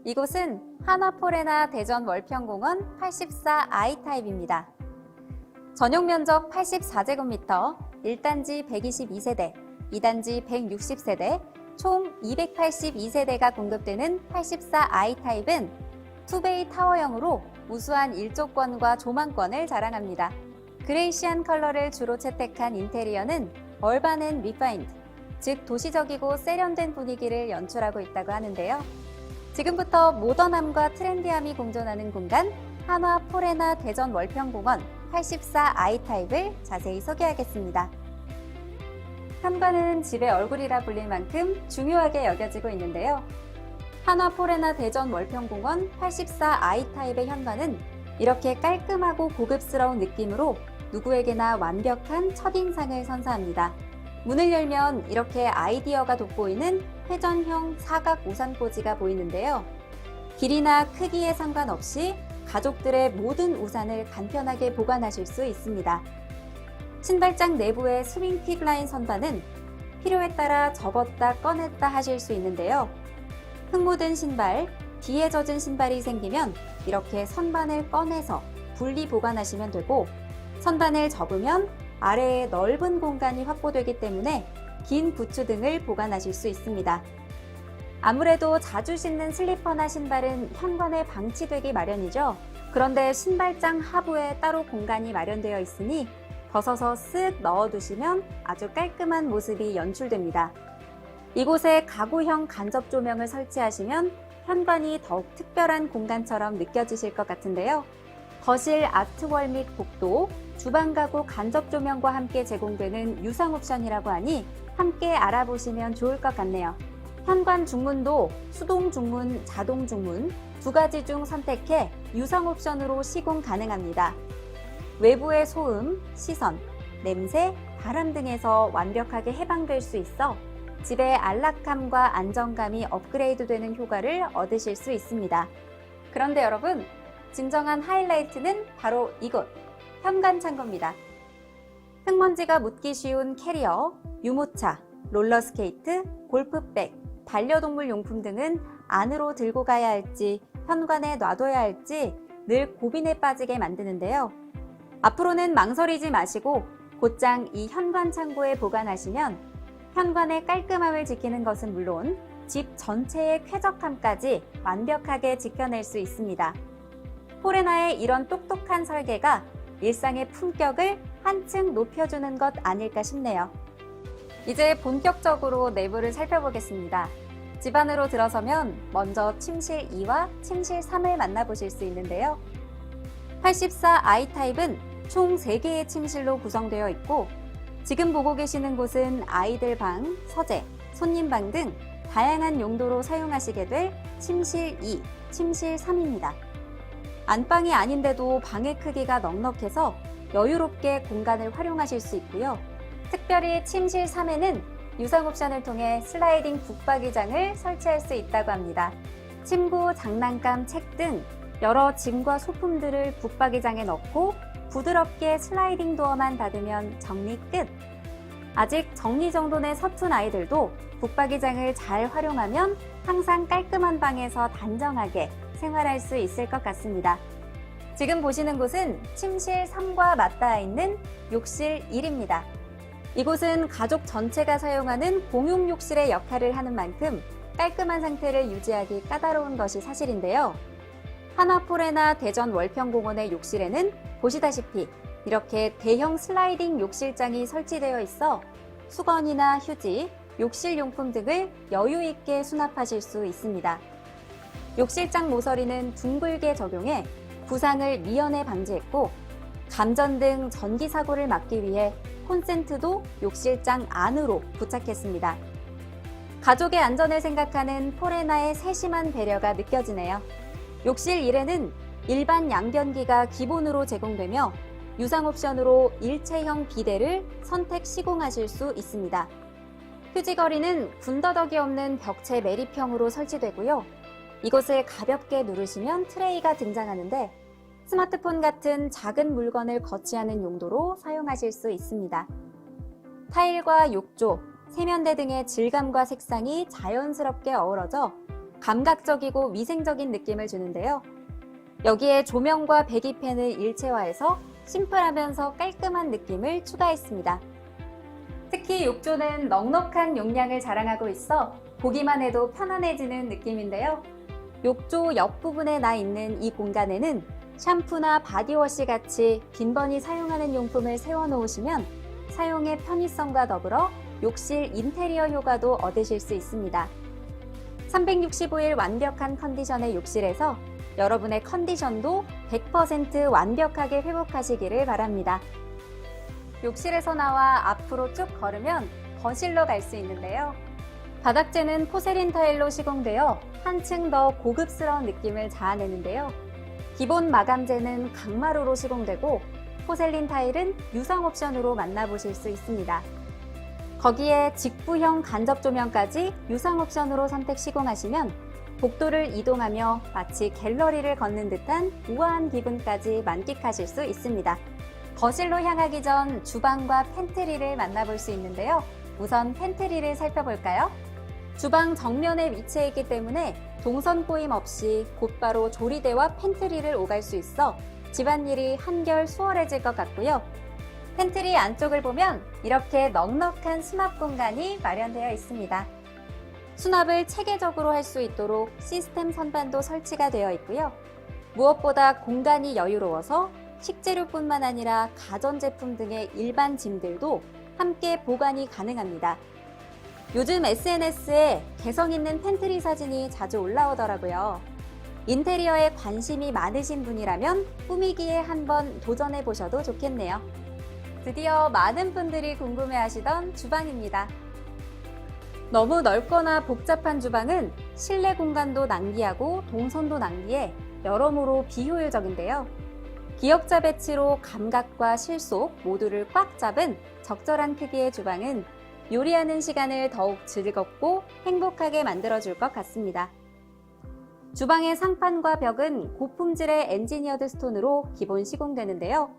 이곳은 한화포레나 대전 월평공원 84I 타입입니다. 전용 면적 84제곱미터, 1단지 122세대, 2단지 160세대, 총 282세대가 공급되는 84I 타입은 투베이 타워형으로 우수한 일조권과 조망권을 자랑합니다. 그레이시한 컬러를 주로 채택한 인테리어는 얼반 앤 리파인드, 즉 도시적이고 세련된 분위기를 연출하고 있다고 하는데요. 지금부터 모던함과 트렌디함이 공존하는 공간 한화포레나 대전 월평공원 84I 타입을 자세히 소개하겠습니다. 현관은 집의 얼굴이라 불릴 만큼 중요하게 여겨지고 있는데요. 한화포레나 대전 월평공원 84I 타입의 현관은 이렇게 깔끔하고 고급스러운 느낌으로 누구에게나 완벽한 첫인상을 선사합니다. 문을 열면 이렇게 아이디어가 돋보이는 회전형 사각 우산꽂이가 보이는데요. 길이나 크기에 상관없이 가족들의 모든 우산을 간편하게 보관하실 수 있습니다. 신발장 내부의 스윙 퀵 라인 선반은 필요에 따라 접었다 꺼냈다 하실 수 있는데요. 흙 묻은 신발, 뒤에 젖은 신발이 생기면 이렇게 선반을 꺼내서 분리 보관하시면 되고, 선반을 접으면 아래에 넓은 공간이 확보되기 때문에 긴 부츠 등을 보관하실 수 있습니다. 아무래도 자주 신는 슬리퍼나 신발은 현관에 방치되기 마련이죠. 그런데 신발장 하부에 따로 공간이 마련되어 있으니 벗어서 쓱 넣어두시면 아주 깔끔한 모습이 연출됩니다. 이곳에 가구형 간접 조명을 설치하시면 현관이 더욱 특별한 공간처럼 느껴지실 것 같은데요. 거실 아트월 및 복도, 주방 가구 간접 조명과 함께 제공되는 유상 옵션이라고 하니 함께 알아보시면 좋을 것 같네요. 현관 중문도 수동 중문, 자동 중문 두 가지 중 선택해 유상 옵션으로 시공 가능합니다. 외부의 소음, 시선, 냄새, 바람 등에서 완벽하게 해방될 수 있어 집의 안락함과 안정감이 업그레이드되는 효과를 얻으실 수 있습니다. 그런데 여러분, 진정한 하이라이트는 바로 이곳, 현관 창고입니다. 흙먼지가 묻기 쉬운 캐리어, 유모차, 롤러스케이트, 골프백, 반려동물 용품 등은 안으로 들고 가야 할지, 현관에 놔둬야 할지 늘 고민에 빠지게 만드는데요. 앞으로는 망설이지 마시고 곧장 이 현관 창고에 보관하시면 현관의 깔끔함을 지키는 것은 물론 집 전체의 쾌적함까지 완벽하게 지켜낼 수 있습니다. 포레나의 이런 똑똑한 설계가 일상의 품격을 한층 높여주는 것 아닐까 싶네요. 이제 본격적으로 내부를 살펴보겠습니다. 집 안으로 들어서면 먼저 침실 2와 침실 3을 만나보실 수 있는데요. 84I 타입은 총 3개의 침실로 구성되어 있고, 지금 보고 계시는 곳은 아이들 방, 서재, 손님방 등 다양한 용도로 사용하시게 될 침실 2, 침실 3입니다. 안방이 아닌데도 방의 크기가 넉넉해서 여유롭게 공간을 활용하실 수 있고요. 특별히 침실 3에는 유상 옵션을 통해 슬라이딩 붙박이장을 설치할 수 있다고 합니다. 침구, 장난감, 책 등 여러 짐과 소품들을 붙박이장에 넣고 부드럽게 슬라이딩 도어만 닫으면 정리 끝! 아직 정리정돈에 서툰 아이들도 붙박이장을 잘 활용하면 항상 깔끔한 방에서 단정하게 생활할 수 있을 것 같습니다. 지금 보시는 곳은 침실 3과 맞닿아 있는 욕실 1입니다. 이곳은 가족 전체가 사용하는 공용 욕실의 역할을 하는 만큼 깔끔한 상태를 유지하기 까다로운 것이 사실인데요. 한화포레나 대전 월평공원의 욕실에는 보시다시피 이렇게 대형 슬라이딩 욕실장이 설치되어 있어 수건이나 휴지, 욕실 용품 등을 여유 있게 수납하실 수 있습니다. 욕실장 모서리는 둥글게 적용해 부상을 미연에 방지했고, 감전 등 전기 사고를 막기 위해 콘센트도 욕실장 안으로 부착했습니다. 가족의 안전을 생각하는 포레나의 세심한 배려가 느껴지네요. 욕실 1에는 일반 양변기가 기본으로 제공되며 유상 옵션으로 일체형 비데를 선택 시공하실 수 있습니다. 휴지거리는 군더더기 없는 벽체 매립형으로 설치되고요. 이것을 가볍게 누르시면 트레이가 등장하는데 스마트폰 같은 작은 물건을 거치하는 용도로 사용하실 수 있습니다. 타일과 욕조, 세면대 등의 질감과 색상이 자연스럽게 어우러져 감각적이고 위생적인 느낌을 주는데요. 여기에 조명과 배기팬을 일체화해서 심플하면서 깔끔한 느낌을 추가했습니다. 특히 욕조는 넉넉한 용량을 자랑하고 있어 보기만 해도 편안해지는 느낌인데요. 욕조 옆부분에 나 있는 이 공간에는 샴푸나 바디워시 같이 빈번히 사용하는 용품을 세워놓으시면 사용의 편의성과 더불어 욕실 인테리어 효과도 얻으실 수 있습니다. 365일 완벽한 컨디션의 욕실에서 여러분의 컨디션도 100% 완벽하게 회복하시기를 바랍니다. 욕실에서 나와 앞으로 쭉 걸으면 거실로 갈 수 있는데요. 바닥재는 포세린 타일로 시공되어 한층 더 고급스러운 느낌을 자아내는데요. 기본 마감재는 강마루로 시공되고 포셀린 타일은 유성 옵션으로 만나보실 수 있습니다. 거기에 직부형 간접 조명까지 유성 옵션으로 선택 시공하시면 복도를 이동하며 마치 갤러리를 걷는 듯한 우아한 기분까지 만끽하실 수 있습니다. 거실로 향하기 전 주방과 팬트리를 만나볼 수 있는데요. 우선 팬트리를 살펴볼까요? 주방 정면에 위치해 있기 때문에 동선 꼬임 없이 곧바로 조리대와 팬트리를 오갈 수 있어 집안일이 한결 수월해질 것 같고요. 팬트리 안쪽을 보면 이렇게 넉넉한 수납 공간이 마련되어 있습니다. 수납을 체계적으로 할 수 있도록 시스템 선반도 설치가 되어 있고요. 무엇보다 공간이 여유로워서 식재료뿐만 아니라 가전제품 등의 일반 짐들도 함께 보관이 가능합니다. 요즘 SNS에 개성 있는 팬트리 사진이 자주 올라오더라고요. 인테리어에 관심이 많으신 분이라면 꾸미기에 한번 도전해 보셔도 좋겠네요. 드디어 많은 분들이 궁금해하시던 주방입니다. 너무 넓거나 복잡한 주방은 실내 공간도 낭비하고 동선도 낭비해 여러모로 비효율적인데요. 기역자 배치로 감각과 실속 모두를 꽉 잡은 적절한 크기의 주방은 요리하는 시간을 더욱 즐겁고 행복하게 만들어줄 것 같습니다. 주방의 상판과 벽은 고품질의 엔지니어드 스톤으로 기본 시공되는데요.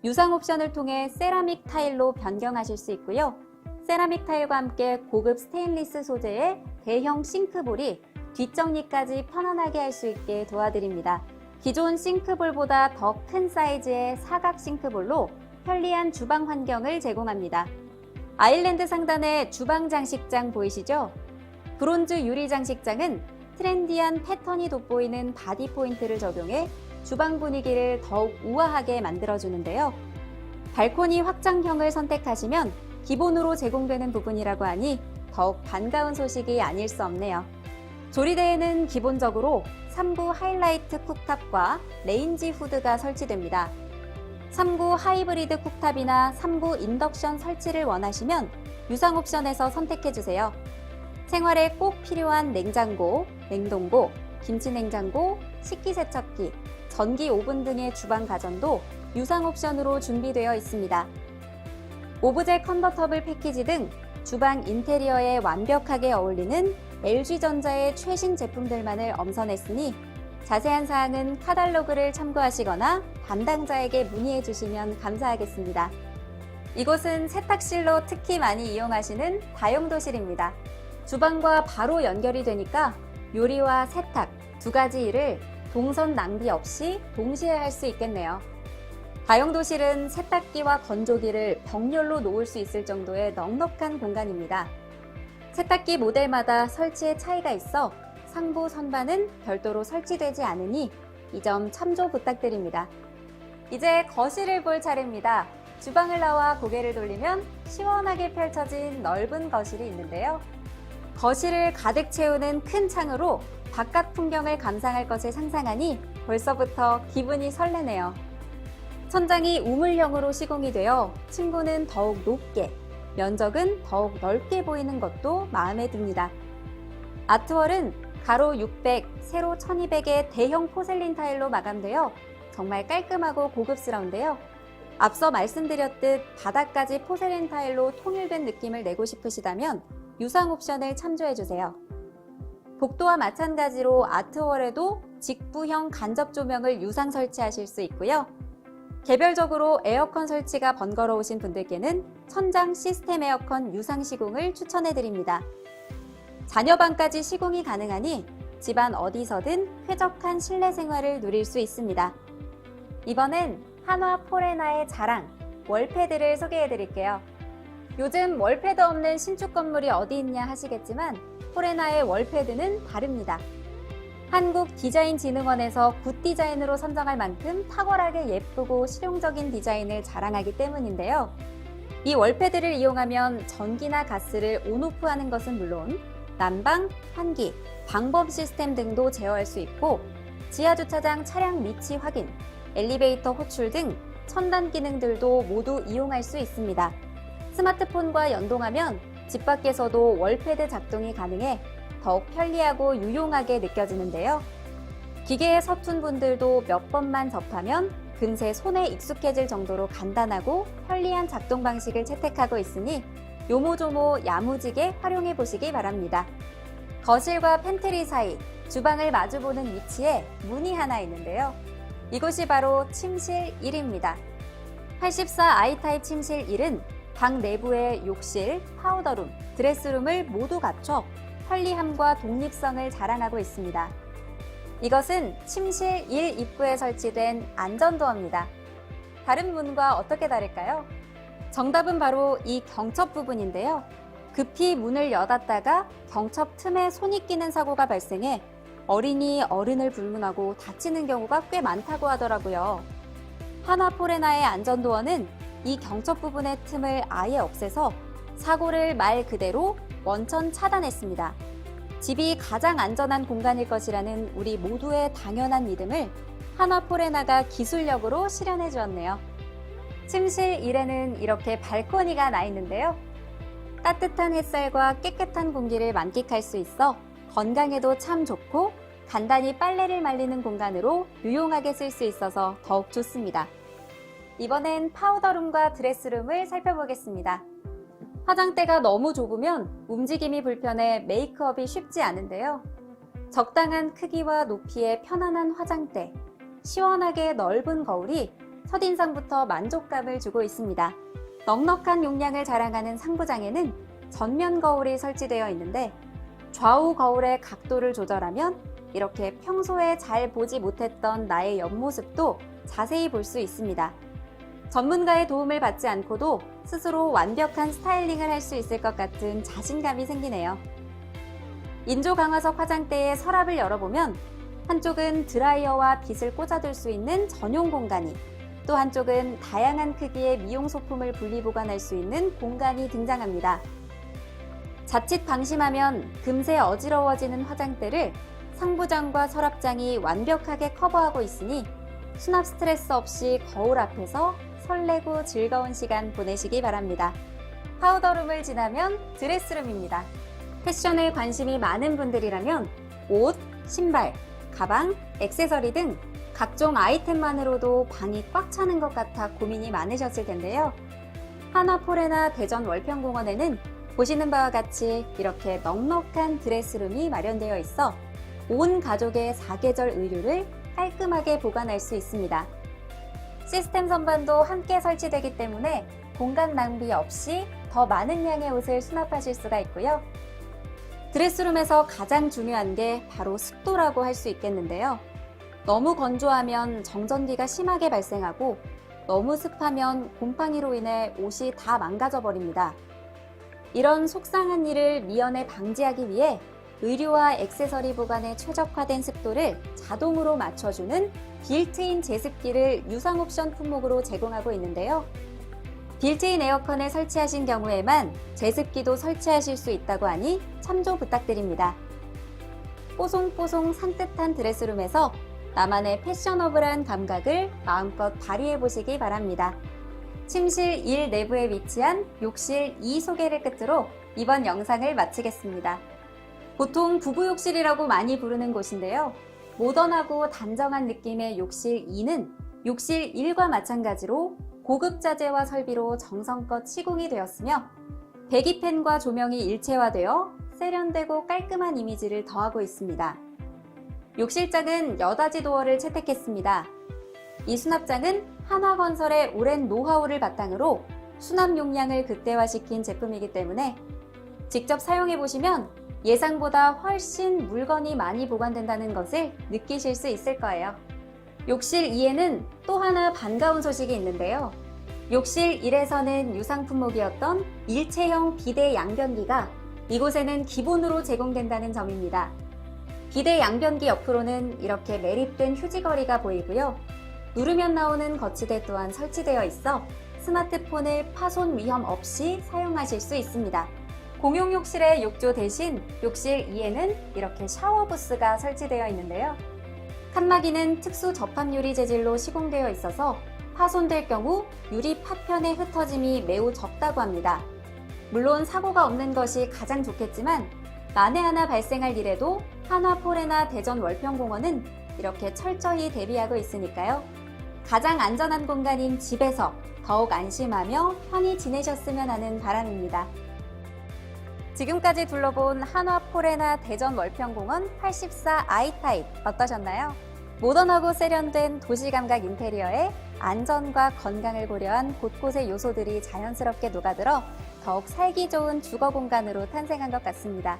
유상 옵션을 통해 세라믹 타일로 변경하실 수 있고요. 세라믹 타일과 함께 고급 스테인리스 소재의 대형 싱크볼이 뒷정리까지 편안하게 할 수 있게 도와드립니다. 기존 싱크볼보다 더 큰 사이즈의 사각 싱크볼로 편리한 주방 환경을 제공합니다. 아일랜드 상단의 주방 장식장 보이시죠? 브론즈 유리 장식장은 트렌디한 패턴이 돋보이는 바디 포인트를 적용해 주방 분위기를 더욱 우아하게 만들어주는데요. 발코니 확장형을 선택하시면 기본으로 제공되는 부분이라고 하니 더욱 반가운 소식이 아닐 수 없네요. 조리대에는 기본적으로 3구 하이라이트 쿡탑과 레인지 후드가 설치됩니다. 3구 하이브리드 쿡탑이나 3구 인덕션 설치를 원하시면 유상 옵션에서 선택해주세요. 생활에 꼭 필요한 냉장고, 냉동고, 김치냉장고, 식기세척기, 전기 오븐 등의 주방 가전도 유상 옵션으로 준비되어 있습니다. 오브제 컨버터블 패키지 등 주방 인테리어에 완벽하게 어울리는 LG전자의 최신 제품들만을 엄선했으니 자세한 사항은 카탈로그를 참고하시거나 담당자에게 문의해 주시면 감사하겠습니다. 이곳은 세탁실로 특히 많이 이용하시는 다용도실입니다. 주방과 바로 연결이 되니까 요리와 세탁 두 가지 일을 동선 낭비 없이 동시에 할 수 있겠네요. 다용도실은 세탁기와 건조기를 병렬로 놓을 수 있을 정도의 넉넉한 공간입니다. 세탁기 모델마다 설치에 차이가 있어 상부 선반은 별도로 설치되지 않으니 이 점 참조 부탁드립니다. 이제 거실을 볼 차례입니다. 주방을 나와 고개를 돌리면 시원하게 펼쳐진 넓은 거실이 있는데요. 거실을 가득 채우는 큰 창으로 바깥 풍경을 감상할 것을 상상하니 벌써부터 기분이 설레네요. 천장이 우물형으로 시공이 되어 층고는 더욱 높게, 면적은 더욱 넓게 보이는 것도 마음에 듭니다. 아트월은 가로 600, 세로 1200의 대형 포셀린 타일로 마감되어 정말 깔끔하고 고급스러운데요. 앞서 말씀드렸듯 바닥까지 포셀린 타일로 통일된 느낌을 내고 싶으시다면 유상 옵션을 참조해주세요. 복도와 마찬가지로 아트월에도 직부형 간접 조명을 유상 설치하실 수 있고요. 개별적으로 에어컨 설치가 번거로우신 분들께는 천장 시스템 에어컨 유상 시공을 추천해드립니다. 자녀방까지 시공이 가능하니 집안 어디서든 쾌적한 실내 생활을 누릴 수 있습니다. 이번엔 한화 포레나의 자랑, 월패드를 소개해 드릴게요. 요즘 월패드 없는 신축 건물이 어디 있냐 하시겠지만 포레나의 월패드는 다릅니다. 한국디자인진흥원에서 굿디자인으로 선정할 만큼 탁월하게 예쁘고 실용적인 디자인을 자랑하기 때문인데요. 이 월패드를 이용하면 전기나 가스를 온오프하는 것은 물론 난방, 환기, 방범 시스템 등도 제어할 수 있고 지하주차장 차량 위치 확인, 엘리베이터 호출 등 첨단 기능들도 모두 이용할 수 있습니다. 스마트폰과 연동하면 집 밖에서도 월패드 작동이 가능해 더욱 편리하고 유용하게 느껴지는데요. 기계에 서툰 분들도 몇 번만 접하면 금세 손에 익숙해질 정도로 간단하고 편리한 작동 방식을 채택하고 있으니 요모조모 야무지게 활용해 보시기 바랍니다. 거실과 팬트리 사이, 주방을 마주보는 위치에 문이 하나 있는데요. 이곳이 바로 침실 1입니다. 84 I타입 침실 1은 방 내부에 욕실, 파우더룸, 드레스룸을 모두 갖춰 편리함과 독립성을 자랑하고 있습니다. 이것은 침실 1 입구에 설치된 안전도어입니다. 다른 문과 어떻게 다를까요? 정답은 바로 이 경첩 부분인데요. 급히 문을 여닫다가 경첩 틈에 손이 끼는 사고가 발생해 어린이, 어른을 불문하고 다치는 경우가 꽤 많다고 하더라고요. 한화 포레나의 안전도어는 이 경첩 부분의 틈을 아예 없애서 사고를 말 그대로 원천 차단했습니다. 집이 가장 안전한 공간일 것이라는 우리 모두의 당연한 믿음을 한화 포레나가 기술력으로 실현해 주었네요. 침실 1에는 이렇게 발코니가 나 있는데요. 따뜻한 햇살과 깨끗한 공기를 만끽할 수 있어 건강에도 참 좋고 간단히 빨래를 말리는 공간으로 유용하게 쓸 수 있어서 더욱 좋습니다. 이번엔 파우더룸과 드레스룸을 살펴보겠습니다. 화장대가 너무 좁으면 움직임이 불편해 메이크업이 쉽지 않은데요. 적당한 크기와 높이의 편안한 화장대, 시원하게 넓은 거울이 첫인상부터 만족감을 주고 있습니다. 넉넉한 용량을 자랑하는 상부장에는 전면 거울이 설치되어 있는데 좌우 거울의 각도를 조절하면 이렇게 평소에 잘 보지 못했던 나의 옆모습도 자세히 볼 수 있습니다. 전문가의 도움을 받지 않고도 스스로 완벽한 스타일링을 할 수 있을 것 같은 자신감이 생기네요. 인조 강화석 화장대의 서랍을 열어보면 한쪽은 드라이어와 빗을 꽂아둘 수 있는 전용 공간이, 또 한쪽은 다양한 크기의 미용 소품을 분리보관할 수 있는 공간이 등장합니다. 자칫 방심하면 금세 어지러워지는 화장대를 상부장과 서랍장이 완벽하게 커버하고 있으니 수납 스트레스 없이 거울 앞에서 설레고 즐거운 시간 보내시기 바랍니다. 파우더룸을 지나면 드레스룸입니다. 패션에 관심이 많은 분들이라면 옷, 신발, 가방, 액세서리 등 각종 아이템만으로도 방이 꽉 차는 것 같아 고민이 많으셨을 텐데요. 한화 포레나 대전 월평공원에는 보시는 바와 같이 이렇게 넉넉한 드레스룸이 마련되어 있어 온 가족의 사계절 의류를 깔끔하게 보관할 수 있습니다. 시스템 선반도 함께 설치되기 때문에 공간 낭비 없이 더 많은 양의 옷을 수납하실 수가 있고요. 드레스룸에서 가장 중요한 게 바로 습도라고 할 수 있겠는데요. 너무 건조하면 정전기가 심하게 발생하고 너무 습하면 곰팡이로 인해 옷이 다 망가져 버립니다. 이런 속상한 일을 미연에 방지하기 위해 의류와 액세서리 보관에 최적화된 습도를 자동으로 맞춰주는 빌트인 제습기를 유상 옵션 품목으로 제공하고 있는데요. 빌트인 에어컨을 설치하신 경우에만 제습기도 설치하실 수 있다고 하니 참조 부탁드립니다. 뽀송뽀송 산뜻한 드레스룸에서 나만의 패셔너블한 감각을 마음껏 발휘해 보시기 바랍니다. 침실 1 내부에 위치한 욕실 2 소개를 끝으로 이번 영상을 마치겠습니다. 보통 부부욕실이라고 많이 부르는 곳인데요. 모던하고 단정한 느낌의 욕실 2는 욕실 1과 마찬가지로 고급 자재와 설비로 정성껏 시공이 되었으며 배기팬과 조명이 일체화되어 세련되고 깔끔한 이미지를 더하고 있습니다. 욕실장은 여닫이 도어를 채택했습니다. 이 수납장은 한화건설의 오랜 노하우를 바탕으로 수납 용량을 극대화시킨 제품이기 때문에 직접 사용해보시면 예상보다 훨씬 물건이 많이 보관된다는 것을 느끼실 수 있을 거예요. 욕실 2에는 또 하나 반가운 소식이 있는데요. 욕실 1에서는 유상 품목이었던 일체형 비대 양변기가 이곳에는 기본으로 제공된다는 점입니다. 비대 양변기 옆으로는 이렇게 매립된 휴지거리가 보이고요. 누르면 나오는 거치대 또한 설치되어 있어 스마트폰을 파손 위험 없이 사용하실 수 있습니다. 공용 욕실의 욕조 대신 욕실 2에는 이렇게 샤워 부스가 설치되어 있는데요. 칸막이는 특수 접합 유리 재질로 시공되어 있어서 파손될 경우 유리 파편의 흩어짐이 매우 적다고 합니다. 물론 사고가 없는 것이 가장 좋겠지만 만에 하나 발생할 일에도 한화포레나 대전 월평공원은 이렇게 철저히 대비하고 있으니까요. 가장 안전한 공간인 집에서 더욱 안심하며 편히 지내셨으면 하는 바람입니다. 지금까지 둘러본 한화포레나 대전 월평공원 84 아이타입 어떠셨나요? 모던하고 세련된 도시감각 인테리어에 안전과 건강을 고려한 곳곳의 요소들이 자연스럽게 녹아들어 더욱 살기 좋은 주거 공간으로 탄생한 것 같습니다.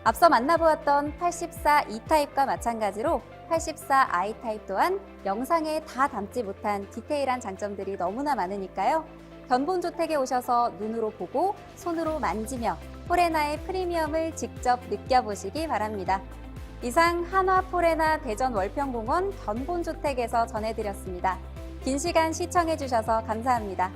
앞서 만나보았던 84 E타입과 마찬가지로 84 I타입 또한 영상에 다 담지 못한 디테일한 장점들이 너무나 많으니까요. 견본주택에 오셔서 눈으로 보고 손으로 만지며 포레나의 프리미엄을 직접 느껴보시기 바랍니다. 이상 한화포레나 대전 월평공원 견본주택에서 전해드렸습니다. 긴 시간 시청해주셔서 감사합니다.